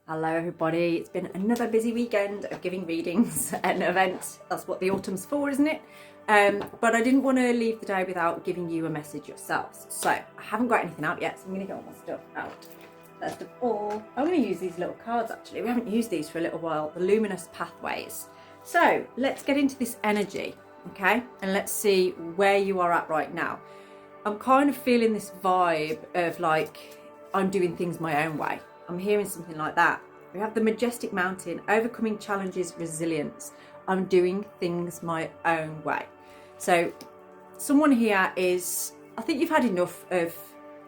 Hello everybody, it's been another busy weekend of giving readings and events. That's what the autumn's for, isn't it? But I didn't want to leave the day without giving you a message yourselves. So I haven't got anything out yet, so I'm going to get all my stuff out. First of all, I'm going to use these little cards actually. We haven't used these for a little while, the Luminous Pathways. So let's get into this energy, okay? And let's see where you are at right now. I'm kind of feeling this vibe of like, I'm doing things my own way. I'm hearing something like that. We have the Majestic Mountain, overcoming challenges, resilience. I'm doing things my own way. So someone here is, I think you've had enough of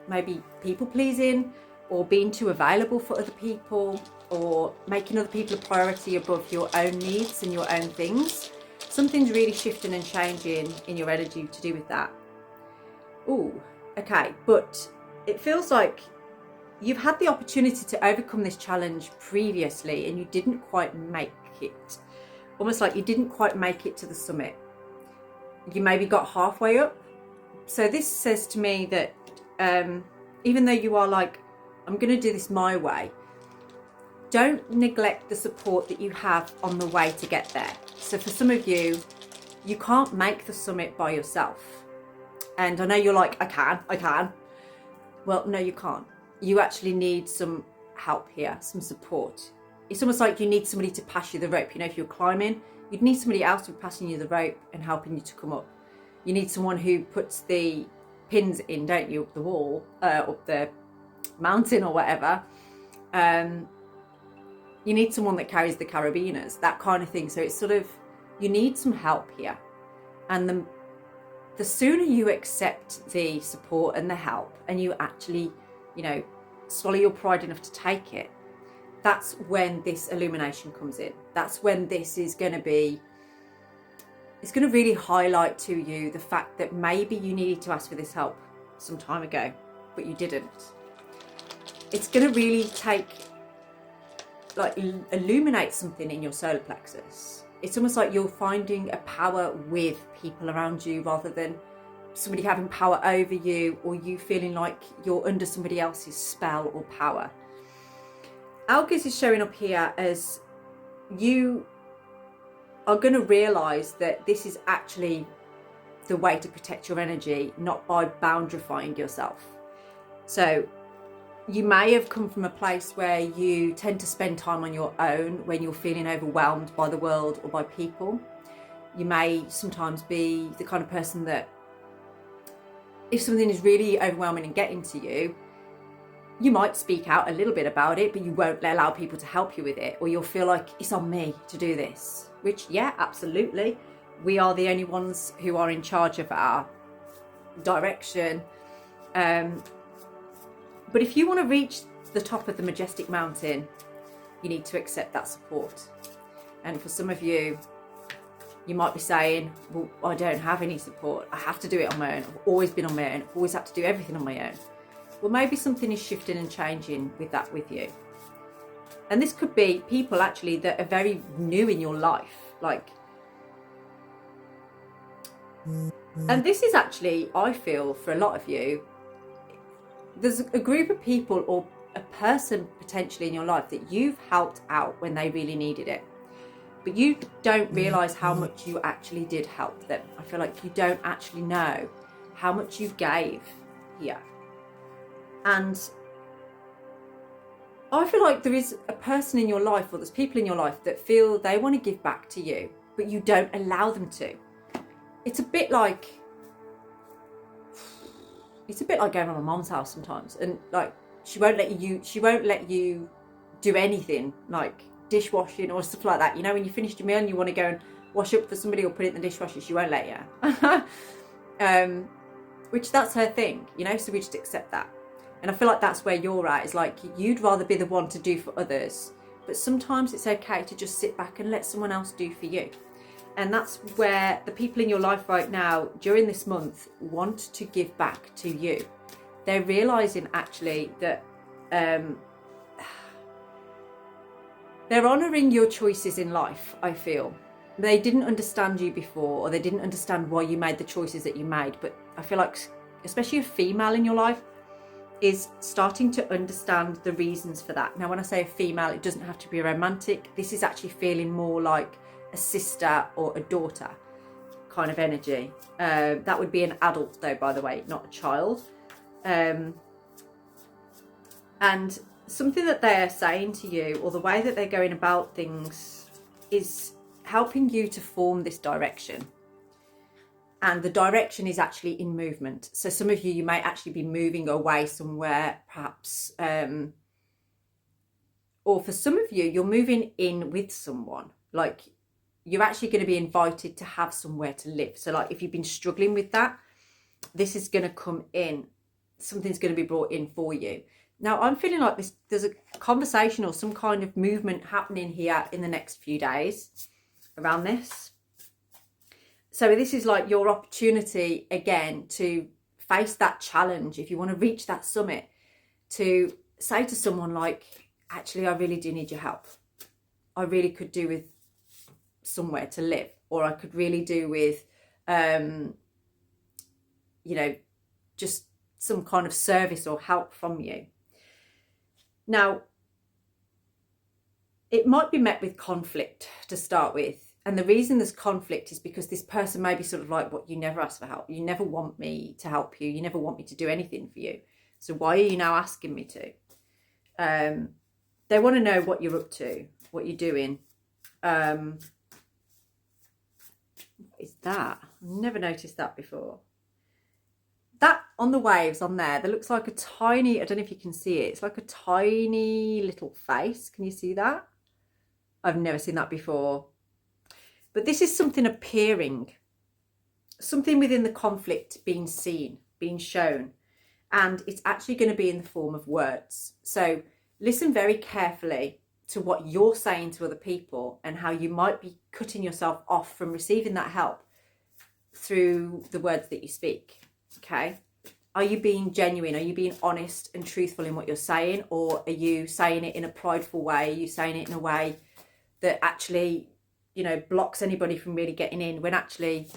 maybe people pleasing or being too available for other people or making other people a priority above your own needs and your own things. Something's really shifting and changing in your energy to do with that. Ooh, okay, but it feels like you've had the opportunity to overcome this challenge previously and you didn't quite make it. Almost like you didn't quite make it to the summit. You maybe got halfway up. So this says to me that even though you are like, I'm going to do this my way, don't neglect the support that you have on the way to get there. So for some of you, you can't make the summit by yourself. And I know you're like, I can. Well, no, you can't. You actually need some help here, some support. It's almost like you need somebody to pass you the rope. You know, if you're climbing, you'd need somebody else to be passing you the rope and helping you to come up. You need someone who puts the pins in, don't you, up the wall, up the mountain or whatever. You need someone that carries the carabiners, that kind of thing. So it's sort of, you need some help here. And the sooner you accept the support and the help and you actually, you know, swallow your pride enough to take it, that's when this illumination comes in. That's when this is going to be, it's going to really highlight to you the fact that maybe you needed to ask for this help some time ago, but you didn't. It's going to really take, like, illuminate something in your solar plexus. It's almost like you're finding a power with people around you rather than somebody having power over you or you feeling like you're under somebody else's spell or power. Algis is showing up here as you are going to realise that this is actually the way to protect your energy, not by boundarifying yourself. So you may have come from a place where you tend to spend time on your own when you're feeling overwhelmed by the world or by people. You may sometimes be the kind of person that if something is really overwhelming and getting to you, you might speak out a little bit about it, but you won't allow people to help you with it, or you'll feel like it's on me to do this, which, yeah, absolutely. We are the only ones who are in charge of our direction. But if you want to reach the top of the Majestic Mountain, you need to accept that support. And for some of you, you might be saying, well, I don't have any support. I have to do it on my own. I've always been on my own. I've always had to do everything on my own. Well, maybe something is shifting and changing with that with you. And this could be people actually that are very new in your life. Like, and this is actually, I feel, for a lot of you, there's a group of people or a person potentially in your life that you've helped out when they really needed it. But you don't realise how much you actually did help them. I feel like you don't actually know how much you gave here. And I feel like there is a person in your life, or there's people in your life that feel they want to give back to you, but you don't allow them to. It's a bit like going to my mom's house sometimes, and like she won't let you do anything like dishwashing or stuff like that. You know, when you finished your meal and you want to go and wash up for somebody or put it in the dishwasher, she won't let you. Which that's her thing, you know, so we just accept that. And I feel like that's where you're at, is like you'd rather be the one to do for others, but sometimes it's okay to just sit back and let someone else do for you. And that's where the people in your life right now during this month want to give back to you. They're realising actually that they're honouring your choices in life, I feel. They didn't understand you before, or they didn't understand why you made the choices that you made. But I feel like, especially a female in your life, is starting to understand the reasons for that. Now, when I say a female, it doesn't have to be romantic. This is actually feeling more like a sister or a daughter kind of energy. That would be an adult though, by the way, not a child. And something that they're saying to you, or the way that they're going about things, is helping you to form this direction. And the direction is actually in movement. So some of you may actually be moving away somewhere, perhaps, or for some of you, you're moving in with someone. Like, you're actually going to be invited to have somewhere to live. So like, if you've been struggling with that, this is going to come in. Something's going to be brought in for you. Now, I'm feeling like there's a conversation or some kind of movement happening here in the next few days around this. So this is like your opportunity again to face that challenge. If you want to reach that summit, to say to someone like, actually, I really do need your help. I really could do with somewhere to live, or I could really do with, just some kind of service or help from you. Now, it might be met with conflict to start with. And the reason there's conflict is because this person may be sort of like, what, you never ask for help. You never want me to help you. You never want me to do anything for you. So why are you now asking me to? They want to know what you're up to, what you're doing. What is that? I've never noticed that before. That on the waves on there looks like a tiny, I don't know if you can see it. It's like a tiny little face. Can you see that? I've never seen that before. But this is something appearing, something within the conflict being seen, being shown, and it's actually going to be in the form of words. So listen very carefully to what you're saying to other people and how you might be cutting yourself off from receiving that help through the words that you speak, okay? Are you being genuine? Are you being honest and truthful in what you're saying? Or are you saying it in a prideful way? Are you saying it in a way that actually, blocks anybody from really getting in, when actually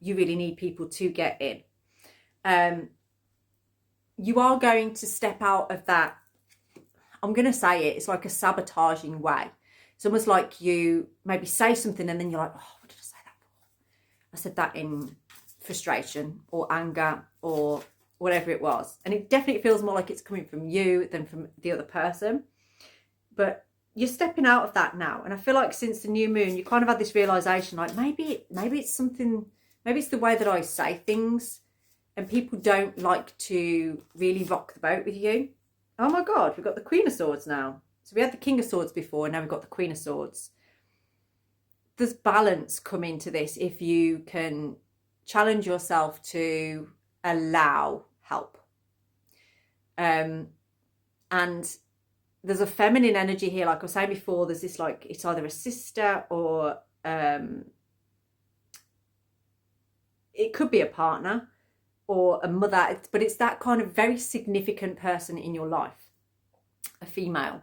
you really need people to get in? You are going to step out of that. I'm going to say it's like a sabotaging way. It's almost like you maybe say something and then you're like, oh, what did I say that for? I said that in frustration or anger or whatever it was. And it definitely feels more like it's coming from you than from the other person. But you're stepping out of that now. And I feel like since the new moon, you kind of had this realization, like maybe it's something, maybe it's the way that I say things, and people don't like to really rock the boat with you. Oh my God, we've got the Queen of Swords now. So we had the King of Swords before, and now we've got the Queen of Swords. There's balance come into this if you can challenge yourself to allow help. And there's a feminine energy here. Like I was saying before, there's this, like, it's either a sister or it could be a partner or a mother, but it's that kind of very significant person in your life, a female.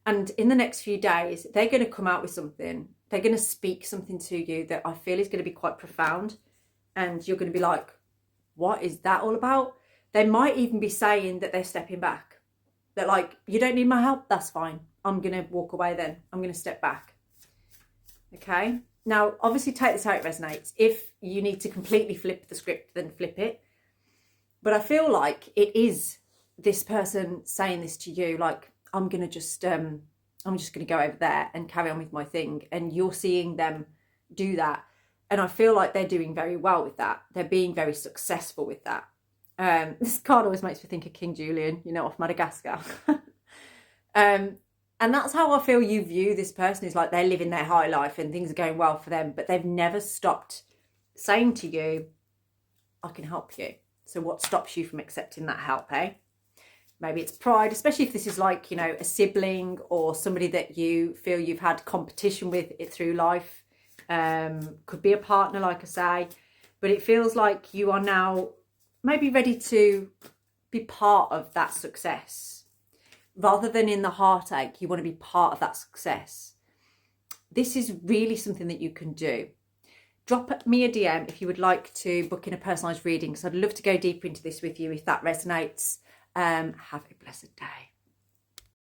And in the next few days, they're going to come out with something. They're going to speak something to you that I feel is going to be quite profound. And you're going to be like, what is that all about? They might even be saying that they're stepping back. That, like, you don't need my help, that's fine. I'm going to walk away then. I'm going to step back. Okay? Now, obviously take this how it resonates. If you need to completely flip the script, then flip it. But I feel like it is this person saying this to you, like, I'm just going to go over there and carry on with my thing. And you're seeing them do that. And I feel like they're doing very well with that. They're being very successful with that. This card always makes me think of King Julian, off Madagascar. And that's how I feel you view this person, is like they're living their high life and things are going well for them, but they've never stopped saying to you, I can help you. So what stops you from accepting that help, eh? Maybe it's pride, especially if this is like, a sibling or somebody that you feel you've had competition with it through life. Could be a partner, like I say, but it feels like you are now maybe ready to be part of that success. Rather than in the heartache, you want to be part of that success. This is really something that you can do. Drop me a DM if you would like to book in a personalised reading, because I'd love to go deeper into this with you if that resonates. Have a blessed day.